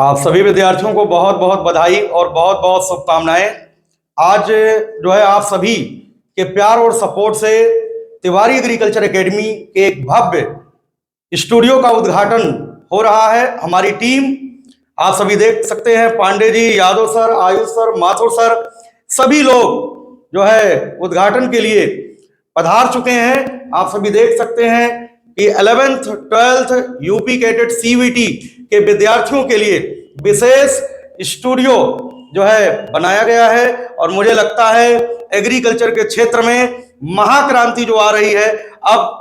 आप सभी विद्यार्थियों को बहुत बहुत बधाई और बहुत बहुत शुभकामनाएं। आज जो है आप सभी के प्यार और सपोर्ट से तिवारी एग्रीकल्चर एकेडमी के एक भव्य स्टूडियो का उद्घाटन हो रहा है। हमारी टीम आप सभी देख सकते हैं, Pandey ji, Yadav sir, Ayush sir, Mathur sir, सभी लोग जो है उद्घाटन के लिए पधार चुके हैं। आप सभी देख सकते हैं कि 11th 12th UP cadet CVT के विद्यार्थियों के लिए विशेष स्टूडियो जो है बनाया गया है और मुझे लगता है एग्रीकल्चर के क्षेत्र में महाक्रांति जो आ रही है। अब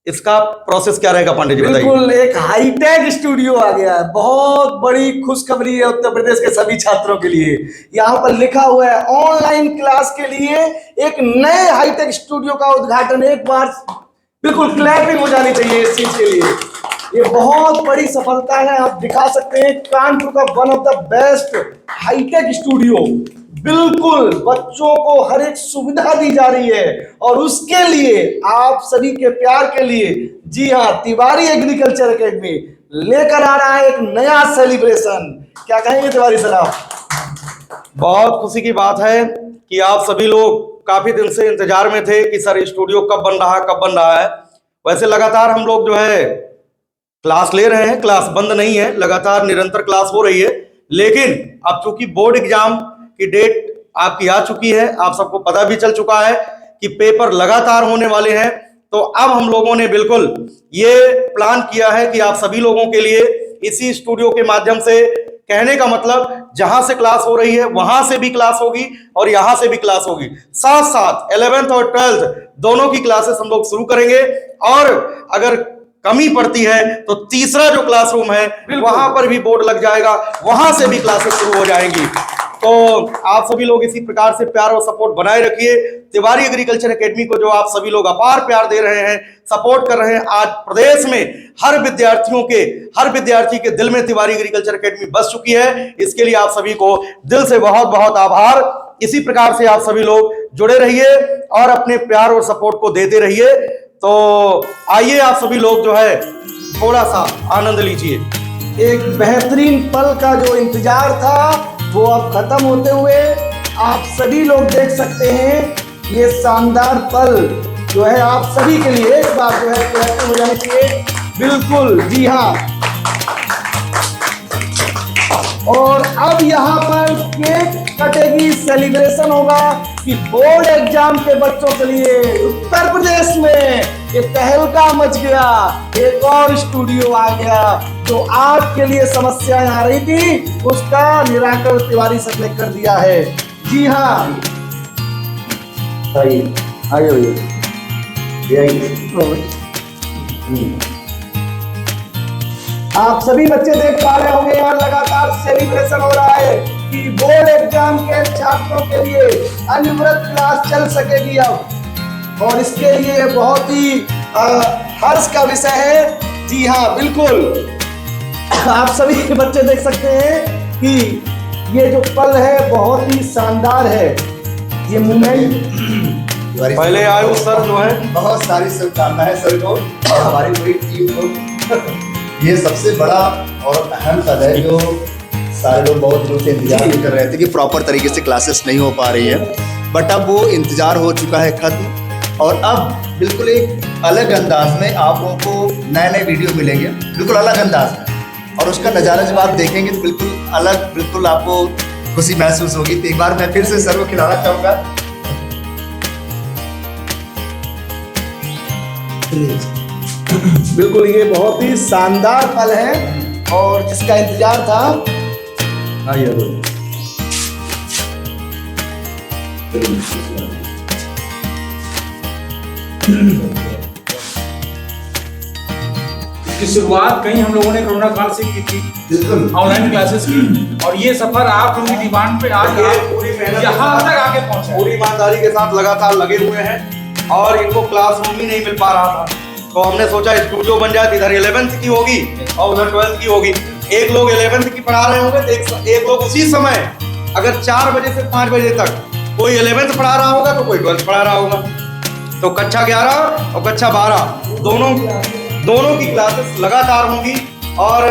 इसका प्रोसेस क्या रहेगा पांडे जी, बताइए। बिल्कुल एक हाईटेक स्टूडियो आ गया है। बहुत बड़ी खुशखबरी है उत्तर प्रदेश के सभी छात्रों के लिए। यहाँ पर लिखा हुआ है ऑनलाइन क्लास के लिए एक नए हाईटेक स्टूडियो का उद्घाटन। एक बार बिल्कुल क्लैपिंग हो जानी चाहिए इस चीज के लिए। ये बहुत बड़ी सफलता है। आप दिखा सकते हैं कानपुर का one of the best high tech studio. बिल्कुल बच्चों को हर एक सुविधा दी जा रही है और उसके लिए आप सभी के प्यार के लिए जी हाँ, तिवारी एग्रीकल्चर एकेडमी लेकर आ रहा है एक नया सेलिब्रेशन। क्या कहेंगे तिवारी सर आप? बहुत खुशी की बात है कि आप सभी लोग काफी दिन से इंतजार में थे कि सर स्टूडियो कब बन रहा है। वैसे लगातार हम लोग जो है क्लास ले रहे हैं, क्लास बंद नहीं है, लगातार निरंतर क्लास हो रही है। लेकिन अब चूंकि बोर्ड एग्जाम की डेट आपकी आ चुकी है, आप सबको पता भी चल चुका है कि पेपर लगातार होने वाले हैं, तो अब हम लोगों ने बिल्कुल ये प्लान किया है कि आप सभी लोगों के लिए इसी स्टूडियो के माध्यम से, कहने का मतलब जहां से क्लास हो रही है वहां से भी क्लास होगी और यहां से भी क्लास होगी। साथ साथ 11th और 12th दोनों की क्लासेस हम लोग शुरू करेंगे और अगर कमी पड़ती है तो तीसरा जो क्लासरूम है वहां पर भी बोर्ड लग जाएगा, वहां से भी क्लासेस शुरू हो जाएंगी। तो आप सभी लोग इसी प्रकार से प्यार और सपोर्ट बनाए रखिए। तिवारी एग्रीकल्चर एकेडमी को जो आप सभी लोग अपार प्यार दे रहे हैं, सपोर्ट कर रहे हैं, आज प्रदेश में हर विद्यार्थी के दिल में तिवारी एग्रीकल्चर एकेडमी बस चुकी है। इसके लिए आप सभी को दिल से बहुत बहुत आभार। इसी प्रकार से आप सभी लोग जुड़े रहिए और अपने प्यार और सपोर्ट को देते रहिए। तो आइए आप सभी लोग जो है थोड़ा सा आनंद लीजिए। एक बेहतरीन पल का जो इंतजार था वो अब खत्म होते हुए आप सभी लोग देख सकते हैं। ये शानदार पल जो है आप सभी के लिए एक बार जो है क्लैपिंग हो जानी चाहिए। बिल्कुल जी हाँ। और अब यहाँ पर केक कटेगी, सेलिब्रेशन होगा कि बोर्ड एग्जाम के बच्चों के लिए उत्तर प्रदेश में ये तहलका मच गया। एक और स्टूडियो आ गया। जो आपके लिए समस्याएं आ रही थी उसका निराकरण तिवारी सर ने कर दिया है। जी हाँ, आइए आइए। आप सभी बच्चे देख पा रहे होंगे यहाँ लगातार सेलिब्रेशन हो रहा है कि बोर्ड एग्जाम के छात्रों के लिए अनवरत क्लास चल सकेगी अब, और इसके लिए बहुत ही हर्ष का विषय है। जी हाँ बिल्कुल, आप सभी बच्चे देख सकते हैं कि ये जो पल है बहुत ही शानदार है। ये मूवमेंट पहले आयुष सर जो है बहुत सारी शुभकामनाएं सर को और हमारी पूरी टीम को। ये सबसे बड़ा और अहम पल है जो सारे लोग बहुत दिनों से इंतजार कर रहे थे कि प्रॉपर तरीके से क्लासेस नहीं हो पा रही है, बट अब वो इंतजार हो चुका है खत्म। और अब बिल्कुल एक अलग अंदाज में आप लोगों को नए नए वीडियो मिलेंगे, बिल्कुल अलग अंदाज में, और उसका नज़ारा जब आप देखेंगे तो बिल्कुल अलग, बिल्कुल आपको खुशी महसूस होगी। तो एक बार मैं फिर से सर को खिलाना चाहूँगा। बिल्कुल ये बहुत ही शानदार पल है और जिसका इंतजार था। आइए की शुरुआत कहीं हम लोगों ने कोरोना काल से की थी, ऑनलाइन क्लासेस की, और ये सफर आप लोगों की डिमांड पे आज यहाँ तक आके पहुंचा। पूरी ईमानदारी के साथ लगातार लगे हुए हैं और इनको क्लासरूम ही नहीं मिल पा रहा था, तो हमने सोचा स्टूडियो बन जाए। इधर 11th की होगी और उधर 12th की होगी। एक लोग 11th की पढ़ा रहे होंगे तो एक लोग उसी समय अगर 4 बजे से 5 बजे तक कोई 11th पढ़ा रहा होगा तो कोई 12th पढ़ा रहा होगा। तो कक्षा 11 और कक्षा 12 दोनों की क्लासेस लगातार होंगी और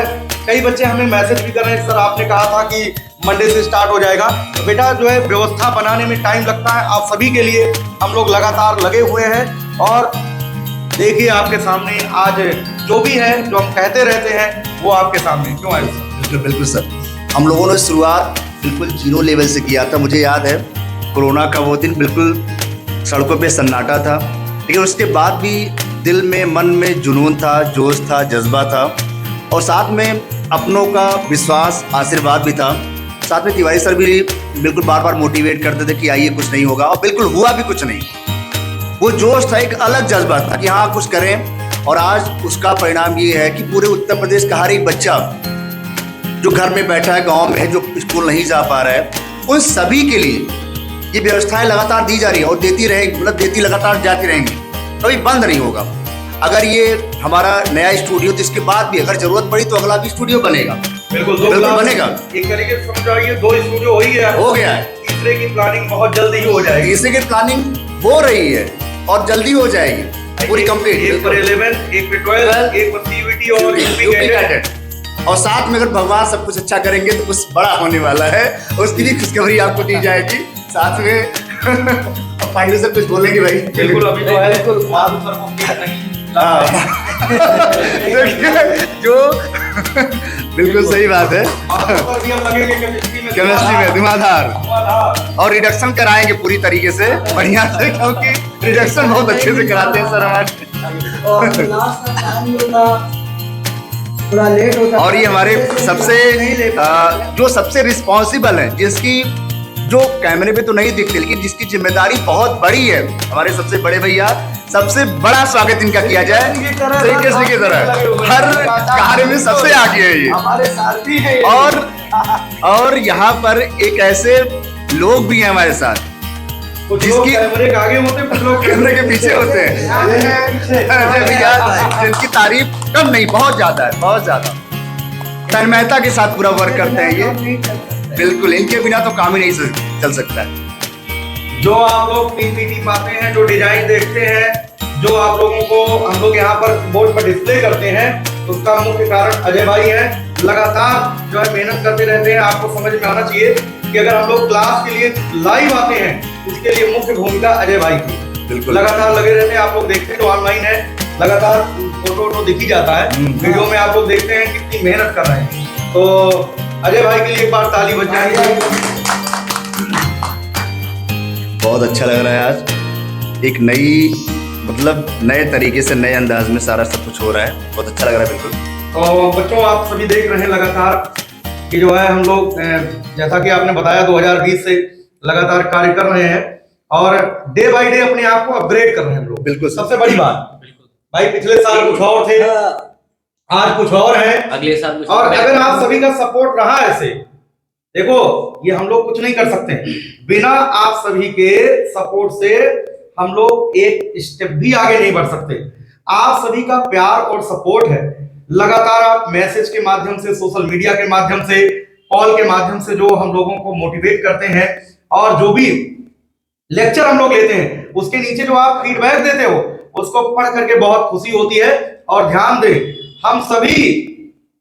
कई बच्चे हमें मैसेज भी कर रहे हैं, सर आपने कहा था कि मंडे से स्टार्ट हो जाएगा। तो बेटा जो है व्यवस्था बनाने में टाइम लगता है, आप सभी के लिए हम लोग लगातार लगे हुए हैं। और देखिए आपके सामने आज जो भी है, जो हम कहते रहते हैं वो आपके सामने क्यों आए। बिल्कुल बिल्कुल सर, हम लोगों ने शुरुआत बिल्कुल 0 लेवल से किया था। मुझे याद है कोरोना का वो दिन, बिल्कुल सड़कों पे सन्नाटा था, लेकिन उसके बाद भी दिल में मन में जुनून था, जोश था, जज्बा था, और साथ में अपनों का विश्वास, आशीर्वाद भी था। साथ में तिवारी सर भी बिल्कुल बार बार मोटिवेट करते थे कि आइए कुछ नहीं होगा, और बिल्कुल हुआ भी कुछ नहीं। वो जोश था, एक अलग जज्बा था कि हाँ कुछ करें। और आज उसका परिणाम ये है कि पूरे उत्तर प्रदेश का हर एक बच्चा जो घर में बैठा है, गांव में है, जो स्कूल नहीं जा पा रहा है, उन सभी के लिए ये व्यवस्थाएं लगातार दी जा रही है और देती रहेंगी, मतलब देती लगातार जाती रहेंगी, कभी बंद नहीं होगा। अगर ये हमारा नया स्टूडियो, तो इसके बाद भी अगर जरूरत पड़ी तो अगला भी स्टूडियो बनेगा। बिल्कुल बनेगा। एक तरीके से समझाइए 2 स्टूडियो हो ही गया है। तीसरे की प्लानिंग बहुत जल्दी ही हो जाएगी। तीसरे की प्लानिंग हो रही है और जल्दी हो जाएगी पूरी कंप्लीट। एक पर 11, एक पर 12, एक पर CUET और यूपी कैडेट। और साथ में अगर भगवान सब कुछ अच्छा करेंगे तो कुछ बड़ा होने वाला है, उसकी भी खुशखबरी आपको दी जाएगी साथ में। अब फाइनली सर कुछ बोलेंगे भाई? बिल्कुल, अभी तो है बिल्कुल आप सर को क्या नहीं। जो बिल्कुल सही बात है, केमिस्ट्री में धुआंधार, और रिडक्शन कराएंगे पूरी तरीके से बढ़िया से, क्योंकि रिडक्शन बहुत अच्छे से कराते हैं सर हमारे। थोड़ा लेट होता और ये हमारे सबसे जो सबसे रिस्पॉन्सिबल हैं, जिसकी जो कैमरे पे तो नहीं दिखते, लेकिन जिसकी जिम्मेदारी बहुत बड़ी है, हमारे सबसे बड़े भैया, सबसे बड़ा स्वागत इनका किया जाए श्री की तरह। हर कार्य में सबसे आगे है ये, हमारे साथी है। और यहाँ पर एक ऐसे लोग भी हैं हमारे साथ, जिसकी कैमरे के आगे होते हैं, कुछ लोग कैमरे के पीछे होते हैं, जिनकी तारीफ कम नहीं, बहुत ज्यादा है, बहुत ज्यादा तन्मयता के साथ पूरा वर्क करते हैं ये। बिल्कुल, इनके बिना तो काम ही नहीं चल सकता है। जो आप लोग PPT पाते हैं, जो डिजाइन देखते हैं, जो आप लोगों को हम लोग यहाँ पर बोर्ड पर डिस्प्ले करते हैं, उसका मुख्य कारण अजय भाई है। लगातार जो है मेहनत करते रहते हैं। आपको समझ में आना चाहिए कि अगर हम लोग क्लास के लिए लाइव आते हैं, उसके लिए मुख्य भूमिका अजय भाई की। बिल्कुल, लगातार लगे रहते हैं। आप लोग देखते हैं जो ऑनलाइन है, लगातार फोटो दिखी जाता है, वीडियो में आप लोग देखते हैं कितनी मेहनत कर रहे हैं। तो अजय भाई के लिए एक बार ताली बजाइए। बहुत अच्छा लग रहा है आज, एक नई, मतलब नए तरीके से, नए अंदाज में सारा सब कुछ हो रहा है, बहुत अच्छा लग रहा है। बिल्कुल। तो बच्चों, आप सभी देख रहे हैं लगातार कि जो है हम लोग जैसा कि आपने बताया 2020 से लगातार कार्य कर रहे हैं और डे बाय डे अपने आप को अपग्रेड कर रहे हैं हम लोग। बिल्कुल, सबसे बड़ी बात भाई, पिछले साल कुछ और थे, आज कुछ और है, अगले साल कुछ और। अगर आप सभी का सपोर्ट रहा ऐसे, देखो ये हम लोग कुछ नहीं कर सकते बिना आप सभी के सपोर्ट से, हम लोग एक स्टेप भी आगे नहीं बढ़ सकते। आप सभी का प्यार और सपोर्ट है, लगातार आप मैसेज के माध्यम से, सोशल मीडिया के माध्यम से, कॉल के माध्यम से जो हम लोगों को मोटिवेट करते हैं, और जो भी लेक्चर हम लोग लेते हैं उसके नीचे जो आप फीडबैक देते हो, उसको पढ़ करके बहुत खुशी होती है। और ध्यान दें, हम सभी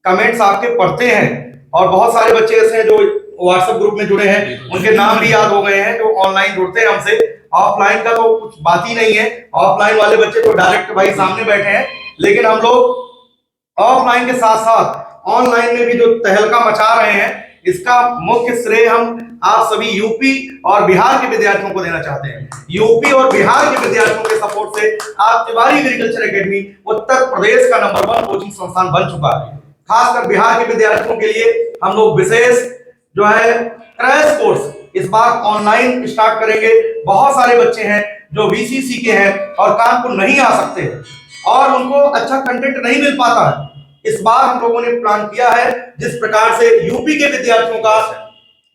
कमेंट्स आपके पढ़ते हैं, और बहुत सारे बच्चे ऐसे हैं जो व्हाट्सएप ग्रुप में जुड़े हैं, उनके नाम भी याद हो गए हैं, जो ऑनलाइन जुड़ते हैं हमसे। ऑफलाइन का तो कुछ बात ही नहीं है, ऑफलाइन वाले बच्चे तो डायरेक्ट भाई सामने बैठे हैं, लेकिन हम लोग ऑफलाइन के साथ साथ ऑनलाइन में भी जो तहलका मचा रहे हैं, इसका मुख्य श्रेय हम आप सभी यूपी और बिहार के विद्यार्थियों को देना चाहते हैं। यूपी और बिहार के विद्यार्थियों के सपोर्ट से आज तिवारी एग्रीकल्चर एकेडमी उत्तर प्रदेश का नंबर 1 कोचिंग संस्थान बन चुका है। खासकर बिहार के विद्यार्थियों के लिए हम लोग विशेष जो है क्रैश कोर्स इस बार ऑनलाइन स्टार्ट करेंगे। बहुत सारे बच्चे हैं जो VCC के हैं और कानपुर नहीं आ सकते और उनको अच्छा कंटेंट नहीं मिल पाता है। इस बार हम लोगों ने प्लान किया है, जिस प्रकार से यूपी के विद्यार्थियों का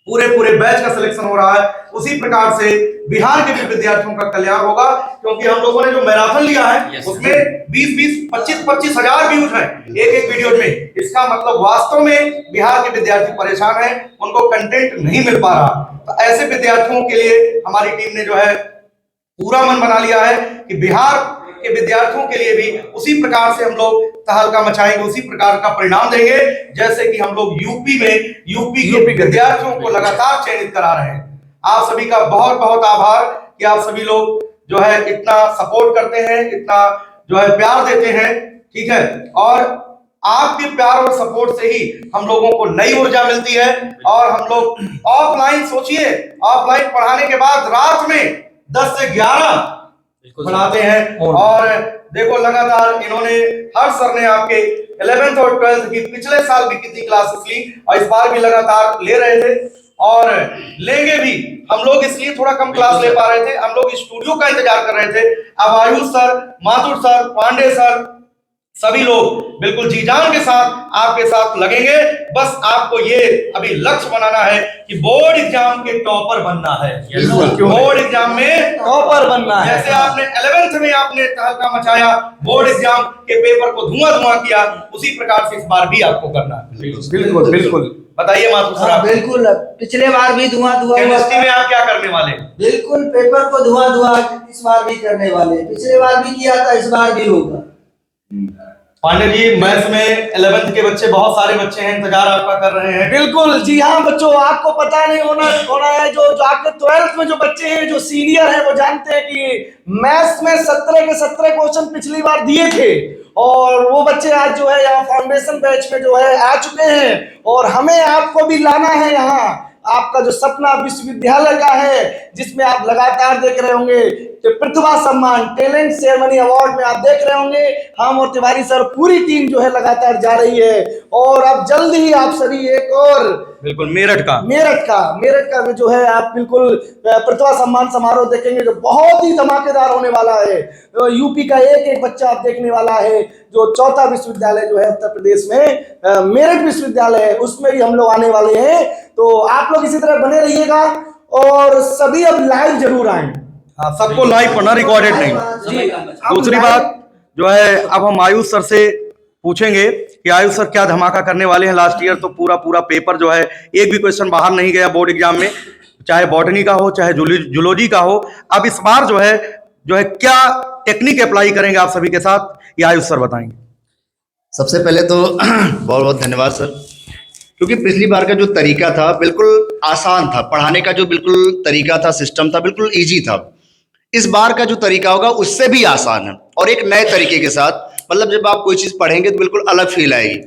पूरे बैच का सिलेक्शन हो रहा है, उसी प्रकार से बिहार के भी विद्यार्थियों का कल्याण होगा। क्योंकि हम लोगों ने जो मैराथन लिया है उसमें 20-20, 25-25 हजार व्यूज हैं एक वीडियो में। इसका मतलब वास्तव में बिहार के विद्यार्थी परेशान हैं, उनको कंटेंट नहीं मिल पा रहा। तो ऐसे विद्यार्थियों के लिए हमारी टीम ने जो है पूरा मन बना लिया है कि बिहार के विद्यार्थियों के लिए भी उसी प्रकार से हम लोग तहलका मचाएंगे, उसी प्रकार का परिणाम देंगे जैसे कि हम लोग यूपी के विद्यार्थियों को लगातार चयनित करा रहे हैं। आप सभी का बहुत बहुत आभार कि आप सभी लोग जो है इतना सपोर्ट करते हैं, इतना जो है प्यार देते हैं, ठीक है। और आपके प्यार और सपोर्ट से ही हम लोगों को नई ऊर्जा मिलती है और हम लोग ऑफलाइन, सोचिए ऑफलाइन पढ़ाने के बाद रात में 10 से 11 पढ़ाते हैं। और देखो लगातार इन्होंने, हर सर ने आपके 11th और 12th की पिछले साल भी कितनी क्लासेस ली और इस बार भी लगातार ले रहे थे और लेंगे भी। हम लोग इसलिए थोड़ा कम क्लास ले पा रहे थे, हम लोग स्टूडियो का इंतजार कर रहे थे। अब Ayush sir, Mathur sir, Pandey sir, सभी लोग बिल्कुल जी जान के साथ आपके साथ लगेंगे। बस आपको ये अभी लक्ष्य बनाना है कि बोर्ड एग्जाम के टॉपर बनना है, बोर्ड एग्जाम में टॉपर बनना है। जैसे आपने 11th में आपने तहलका मचाया, बोर्ड एग्जाम के पेपर को धुआं किया, उसी प्रकार से इस बार भी आपको करना है। बिल्कुल बिल्कुल। बताइए माथुर सर, आप बिल्कुल, पिछले बार भी धुआं केमिस्ट्री में आप क्या करने वाले? बिल्कुल, पेपर को धुआं इस बार भी करने वाले। पिछले बार भी किया था, इस बार भी होगा। पांडे जी, मैथ्स में 11th के बच्चे, बहुत सारे बच्चे हैं, इंतजार आपका कर रहे हैं। बिल्कुल जी हाँ बच्चों, आपको पता नहीं होना है, जो आपके 12th में जो बच्चे हैं, जो सीनियर हैं, वो जानते हैं कि मैथ्स में 17 के 17 क्वेश्चन पिछली बार दिए थे और वो बच्चे आज जो है यहाँ फाउंडेशन बैच में जो है आ चुके हैं। और हमें आपको भी लाना है यहाँ, आपका जो सपना विश्वविद्यालय का है, जिसमें आप लगातार देख रहे होंगे कि प्रतिभा सम्मान, टैलेंट सेरेमनी अवार्ड में आप देख रहे होंगे, हम और तिवारी सर पूरी टीम जो है लगातार जा रही है। और अब जल्द ही आप सभी एक और बिल्कुल मेरठ का जो है आप बिल्कुल प्रतिभा सम्मान समारोह देखेंगे, जो बहुत ही धमाकेदार होने वाला है। यूपी का एक बच्चा आप देखने वाला है, जो 4था विश्वविद्यालय जो है उत्तर प्रदेश में मेरठ विश्वविद्यालय है, उसमें भी हम लोग आने वाले हैं। तो आप लोग इसी तरह बने रहिएगा और सभी अब लाइव जरूर आए। हाँ, सबको लाइव पढ़ना, रिकॉर्डेड नहीं। दूसरी बात जो है, अब हम आयुष सर से पूछेंगे कि आयुष सर क्या धमाका करने वाले हैं। लास्ट ईयर तो पूरा पेपर जो है, एक भी क्वेश्चन बाहर नहीं गया बोर्ड एग्जाम में, चाहे बॉटनी का हो चाहे जूलॉजी का हो। अब इस बार जो है क्या टेक्निक अप्लाई करेंगे आप सभी के साथ, ये आयुष सर बताएंगे। सबसे पहले तो बहुत बहुत धन्यवाद सर, क्योंकि पिछली बार का जो तरीका था बिल्कुल आसान था, पढ़ाने का जो बिल्कुल तरीका था, सिस्टम था, बिल्कुल इजी था। इस बार का जो तरीका होगा उससे भी आसान है और एक नए तरीके के साथ, मतलब जब आप कोई चीज पढ़ेंगे तो बिल्कुल अलग फील आएगी।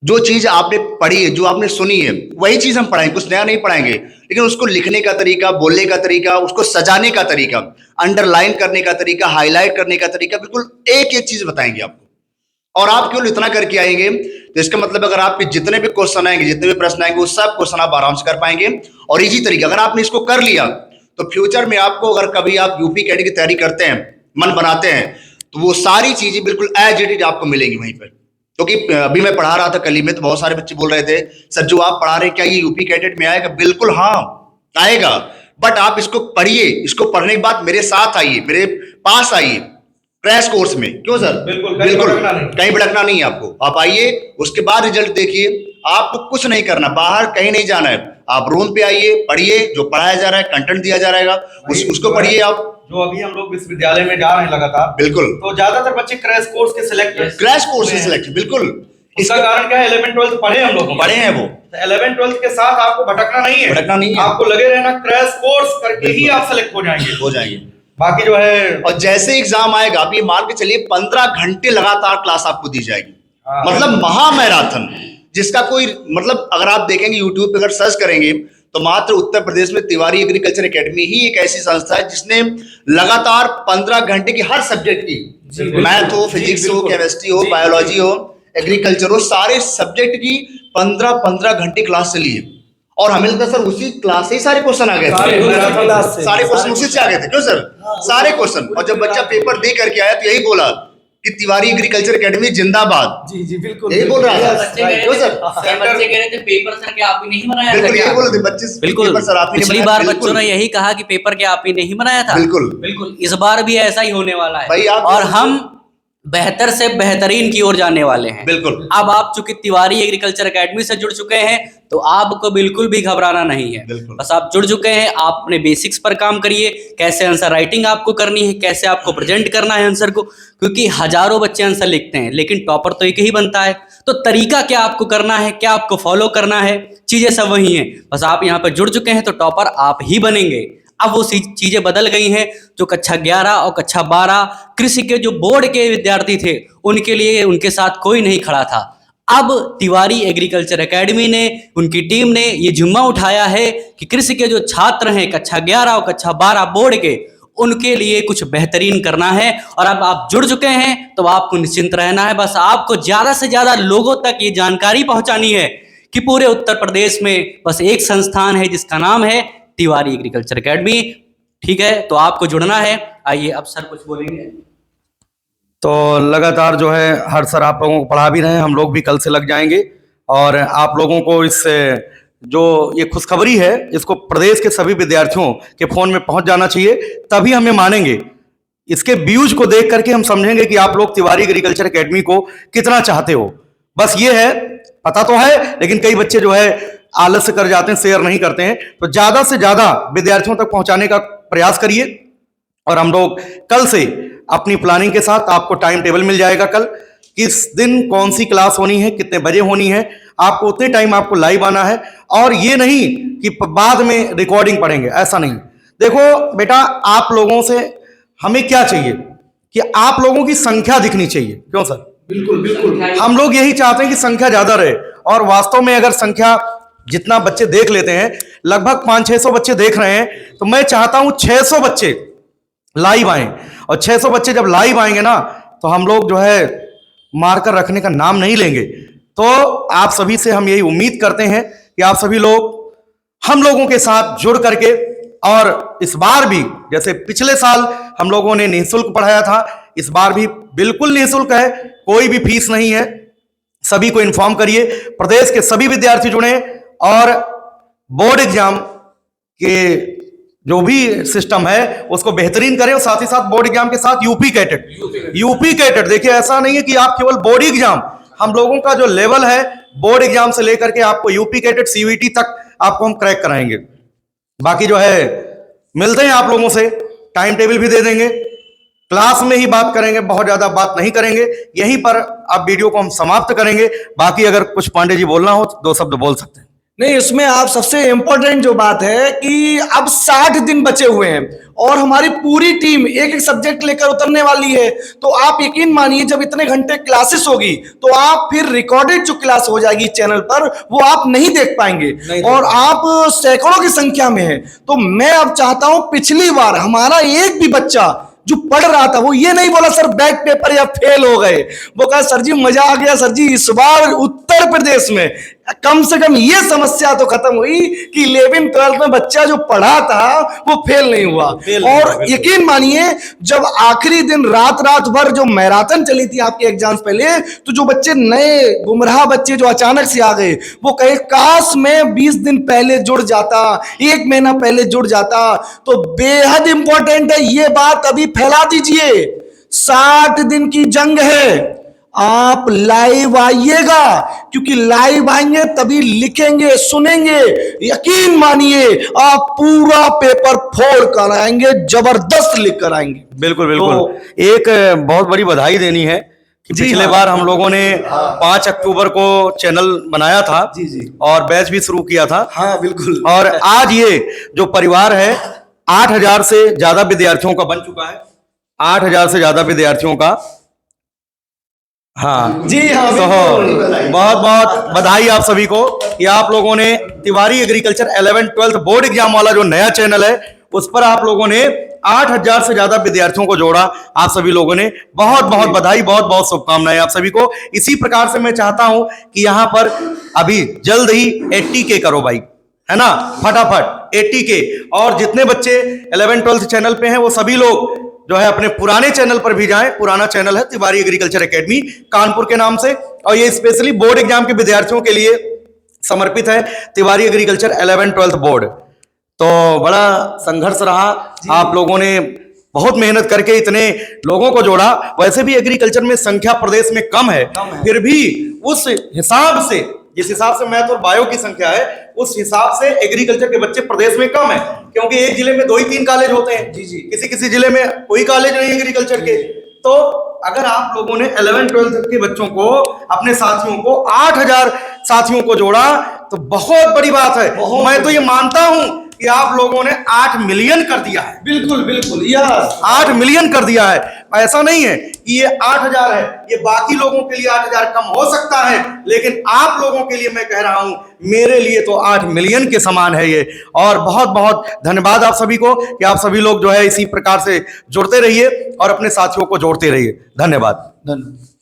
जो चीज आपने पढ़ी है, जो आपने सुनी है, वही चीज हम पढ़ाएंगे, कुछ नया नहीं पढ़ाएंगे, लेकिन उसको लिखने का तरीका, बोलने का तरीका, उसको सजाने का तरीका, अंडरलाइन करने का तरीका, हाईलाइट करने का तरीका, बिल्कुल एक एक चीज बताएंगे आपको। और आप केवल इतना करके आएंगे तो इसका मतलब अगर आपके जितने भी क्वेश्चन आएंगे, जितने भी प्रश्न आएंगे, वो सब क्वेश्चन आप आराम से कर पाएंगे और इजी तरीका। अगर आपने इसको कर लिया तो फ्यूचर में आपको, अगर कभी आप यूपी कैट की तैयारी करते हैं, मन बनाते हैं, तो वो सारी चीजें बिल्कुल एज इट इज आपको मिलेंगी वहीं पर। क्योंकि अभी मैं पढ़ा रहा था कल ही में, तो बहुत सारे बच्चे बोल रहे थे सर जो आप पढ़ा रहे क्या ये यूपी कैडेट में आएगा? बिल्कुल हाँ आएगा, बट आप इसको पढ़िए, इसको पढ़ने के बाद मेरे साथ आइए, मेरे पास आइए क्रैश कोर्स में। क्यों सर? बिल्कुल कहीं भटकना नहीं है आपको। आप आइए, उसके बाद रिजल्ट देखिए। आपको कुछ नहीं करना, बाहर कहीं नहीं जाना है, आप रूम पे आइए, पढ़िए, जो पढ़ाया जा रहा है, कंटेंट दिया जा रहेगा, उसको पढ़िए आप। जो अभी हम लोग विश्वविद्यालय में जा रहे हैं लगातार, बिल्कुल, तो ज्यादातर बच्चे क्रैश कोर्स के सिलेक्ट, क्रैश कोर्स से सिलेक्ट, बिल्कुल। इसका कारण क्या है? 11th-12th पढ़े हम लोग, पढ़े हैं वो। 11th-12th के साथ आपको भटकना नहीं है, भटकना नहीं है, आपको लगे रहना, क्रैश कोर्स करके ही आप सिलेक्ट हो जाएंगे। बाकी जो है, और जैसे एग्जाम आएगा आप ये मान के चलिए 15 घंटे लगातार क्लास आपको दी जाएगी, मतलब महा मैराथन, जिसका कोई मतलब अगर आप देखेंगे यूट्यूब पे, अगर सर्च करेंगे तो मात्र उत्तर प्रदेश में तिवारी एग्रीकल्चर एकेडमी ही एक ऐसी संस्था है जिसने लगातार 15 घंटे की हर सब्जेक्ट की, मैथ हो, फिजिक्स हो, केमिस्ट्री हो, बायोलॉजी हो, एग्रीकल्चर हो, सारे सब्जेक्ट की 15-15 घंटे क्लास चली है। और हमें लगता है सर उसी क्लास से ही सारे क्वेश्चन आ गए थे, सारे क्वेश्चन उसी से आ गए थे। क्यों सर? सारे क्वेश्चन। और जब बच्चा पेपर दे करके आया तो यही बोला कि तिवारी एग्रीकल्चर एकेडमी जिंदाबाद। जी जी बिल्कुल, यही बोल रहा था। क्यों सर? बच्चे कह रहे थे पेपर सर क्या आप ही नहीं बनाया था? बिल्कुल यही बोल रहे थे बच्चे, बिल्कुल पेपर सर आप ही नहीं पिछली बनाया। बार बच्चों ने यही कहा कि पेपर क्या आप ही नहीं बनाया था। बिल्कुल बिल्कुल इस बार भी ऐसा ही होने वाला है भाई। और हम बेहतर से बेहतरीन की ओर जाने वाले हैं। बिल्कुल। अब आप चूंकि तिवारी एग्रीकल्चर एकेडमी से जुड़ चुके हैं तो आपको बिल्कुल भी घबराना नहीं है। बिल्कुल। बस आप जुड़ चुके हैं, आप अपने बेसिक्स पर काम करिए, कैसे आंसर राइटिंग आपको करनी है, कैसे आपको प्रेजेंट करना है आंसर को, क्योंकि हजारों बच्चे आंसर लिखते हैं लेकिन टॉपर तो एक ही बनता है। तो तरीका क्या आपको करना है, क्या आपको फॉलो करना है, चीजें सब वही हैं। बस आप यहाँ पर जुड़ चुके हैं तो टॉपर आप ही बनेंगे। अब वो चीजें बदल गई हैं। जो कक्षा 11 और कक्षा 12 कृषि के जो बोर्ड के विद्यार्थी थे उनके लिए उनके साथ कोई नहीं खड़ा था। अब तिवारी एग्रीकल्चर एकेडमी ने, उनकी टीम ने ये जिम्मा उठाया है कि कृषि के जो छात्र हैं कक्षा 11 और कक्षा 12 बोर्ड के, उनके लिए कुछ बेहतरीन करना है। और अब आप जुड़ चुके हैं तो आपको निश्चिंत रहना है। बस आपको ज्यादा से ज्यादा लोगों तक ये जानकारी पहुंचानी है कि पूरे उत्तर प्रदेश में बस एक संस्थान है जिसका नाम है तिवारी एग्रीकल्चर एकेडमी। ठीक है, तो आपको जुड़ना है। आइए अब सर कुछ बोलेंगे। तो लगातार जो है हर सर आप लोगों को पढ़ा भी रहे हैं, हम लोग भी कल से लग जाएंगे और आप लोगों को इस जो ये खुशखबरी है इसको प्रदेश के सभी विद्यार्थियों के फोन में पहुंच जाना चाहिए, तभी हमें मानेंगे। इसके व्यूज को देख करके हम समझेंगे कि आप लोग तिवारी एग्रीकल्चर एकेडमी को कितना चाहते हो। बस ये है, पता तो है लेकिन कई बच्चे जो है आलस्य कर जाते हैं, शेयर नहीं करते हैं। तो ज्यादा से ज्यादा विद्यार्थियों तक पहुंचाने का प्रयास करिए और हम लोग कल से अपनी प्लानिंग के साथ, आपको टाइम टेबल मिल जाएगा कल, किस दिन कौन सी क्लास होनी है, कितने बजे होनी है, आपको उतने टाइम आपको लाइव आना है। और ये नहीं कि बाद में रिकॉर्डिंग पढ़ेंगे, ऐसा नहीं। देखो बेटा, आप लोगों से हमें क्या चाहिए कि आप लोगों की संख्या दिखनी चाहिए। क्यों सर? बिल्कुल बिल्कुल। हम लोग यही चाहते हैं कि संख्या ज्यादा रहे। और वास्तव में अगर संख्या जितना बच्चे देख लेते हैं, लगभग 500-600 बच्चे देख रहे हैं, तो मैं चाहता हूं 600 बच्चे लाइव आए। और 600 बच्चे जब लाइव आएंगे ना, तो हम लोग जो है मारकर रखने का नाम नहीं लेंगे। तो आप सभी से हम यही उम्मीद करते हैं कि आप सभी लोग हम लोगों के साथ जुड़ करके, और इस बार भी जैसे पिछले साल हम लोगों ने निःशुल्क पढ़ाया था, इस बार भी बिल्कुल निःशुल्क है, कोई भी फीस नहीं है। सभी को इन्फॉर्म करिए, प्रदेश के सभी विद्यार्थी जुड़े और बोर्ड एग्जाम के जो भी सिस्टम है उसको बेहतरीन करें। और साथ ही साथ बोर्ड एग्जाम के साथ यूपी कैटेट देखिए, ऐसा नहीं है कि आप केवल बोर्ड एग्जाम, हम लोगों का जो लेवल है बोर्ड एग्जाम से लेकर के आपको यूपी कैटेट सीयूईटी तक आपको हम क्रैक कराएंगे। बाकी जो है मिलते हैं आप लोगों से, टाइम टेबल भी दे देंगे, क्लास में ही बात करेंगे, बहुत ज्यादा बात नहीं करेंगे। यहीं पर अब वीडियो को हम समाप्त करेंगे। बाकी अगर कुछ पांडे जी बोलना हो तो 2 शब्द बोल सकते हैं। नहीं, इसमें आप सबसे इंपॉर्टेंट जो बात है कि अब 60 दिन बचे हुए हैं और हमारी पूरी टीम एक एक सब्जेक्ट लेकर उतरने वाली है। तो आप यकीन मानिए, जब इतने घंटे क्लासेस होगी तो आप फिर रिकॉर्डेड जो क्लास हो जाएगी चैनल पर, वो आप नहीं देख पाएंगे और आप सैकड़ों की संख्या में है। तो मैं अब चाहता हूं, पिछली बार हमारा एक भी बच्चा जो पढ़ रहा था वो ये नहीं बोला सर बैक पेपर या फेल हो गए, वो कहा सर जी मजा आ गया, सर जी इस बार उत्तर प्रदेश में कम से कम ये समस्या तो खत्म हुई कि 11th-12th में बच्चा जो पढ़ा था वो फेल नहीं हुआ। और यकीन मानिए, जब आखिरी दिन रात भर जो मैराथन चली थी आपके एग्जाम्स पहले, तो जो बच्चे नए गुमराह बच्चे जो अचानक से आ गए, वो कहे काश मैं 20 दिन पहले जुड़ जाता, 1 महीना पहले जुड़ जाता। तो बेहद इंपॉर्टेंट है ये बात, अभी फैला दीजिए। 60 दिन की जंग है, आप लाइव आइएगा, क्योंकि लाइव आएंगे तभी लिखेंगे, सुनेंगे। यकीन मानिए आप पूरा पेपर फोड़ कर आएंगे, जबरदस्त लिख कर आएंगे। बिल्कुल बिल्कुल। तो एक बहुत बड़ी बधाई देनी है कि पिछले बार हम लोगों ने 5 अक्टूबर को चैनल बनाया था जी और बैच भी शुरू किया था। हाँ बिल्कुल। और आज ये जो परिवार है 8000 से ज्यादा विद्यार्थियों का बन चुका है, 8000 से ज्यादा विद्यार्थियों का। हाँ जी हाँ, तो बहुत बहुत बधाई आप सभी को कि आप लोगों ने Tiwari agriculture 11th-12th board exam वाला जो नया चैनल है उस पर आप लोगों ने 8000 से ज्यादा विद्यार्थियों को जोड़ा। आप सभी लोगों ने बहुत बहुत बधाई, बहुत बहुत शुभकामनाएं आप सभी को। इसी प्रकार से मैं चाहता हूं कि यहां पर अभी जल्द ही 80K करो भाई, है ना, फटाफट 80K। और जितने बच्चे 11th-12th चैनल पे हैं वो सभी लोग जो है अपने पुराने चैनल पर भी जाएं। पुराना चैनल है तिवारी एग्रीकल्चर एकेडमी कानपुर के नाम से, और ये स्पेशली बोर्ड एग्जाम के विद्यार्थियों के लिए समर्पित है, तिवारी एग्रीकल्चर 11th-12th बोर्ड। तो बड़ा संघर्ष रहा, आप लोगों ने बहुत मेहनत करके इतने लोगों को जोड़ा। वैसे भी एग्रीकल्चर में संख्या प्रदेश में कम है, फिर भी उस हिसाब से, जिस हिसाब से मैथ और बायो की संख्या है, उस हिसाब से एग्रीकल्चर के बच्चे प्रदेश में कम है, क्योंकि एक जिले में 2 ही 3 कॉलेज होते हैं। जी। किसी किसी जिले में कोई कॉलेज नहीं एग्रीकल्चर के। तो अगर आप लोगों ने 11-12 के बच्चों को, अपने साथियों को, 8000 साथियों को जोड़ा तो बहुत बड़ी बात है। मैं तो ये मानता हूं कि आप लोगों ने 8 मिलियन कर दिया है। बिल्कुल बिल्कुल, यस 8 मिलियन कर दिया है। ऐसा नहीं है कि ये 8000 है, ये बाकी लोगों के लिए 8000 कम हो सकता है, लेकिन आप लोगों के लिए मैं कह रहा हूं, मेरे लिए तो 8 मिलियन के समान है ये। और बहुत बहुत धन्यवाद आप सभी को कि आप सभी लोग जो है इसी प्रकार से जुड़ते रहिए और अपने साथियों को जोड़ते रहिए। धन्यवाद। धन्यवाद।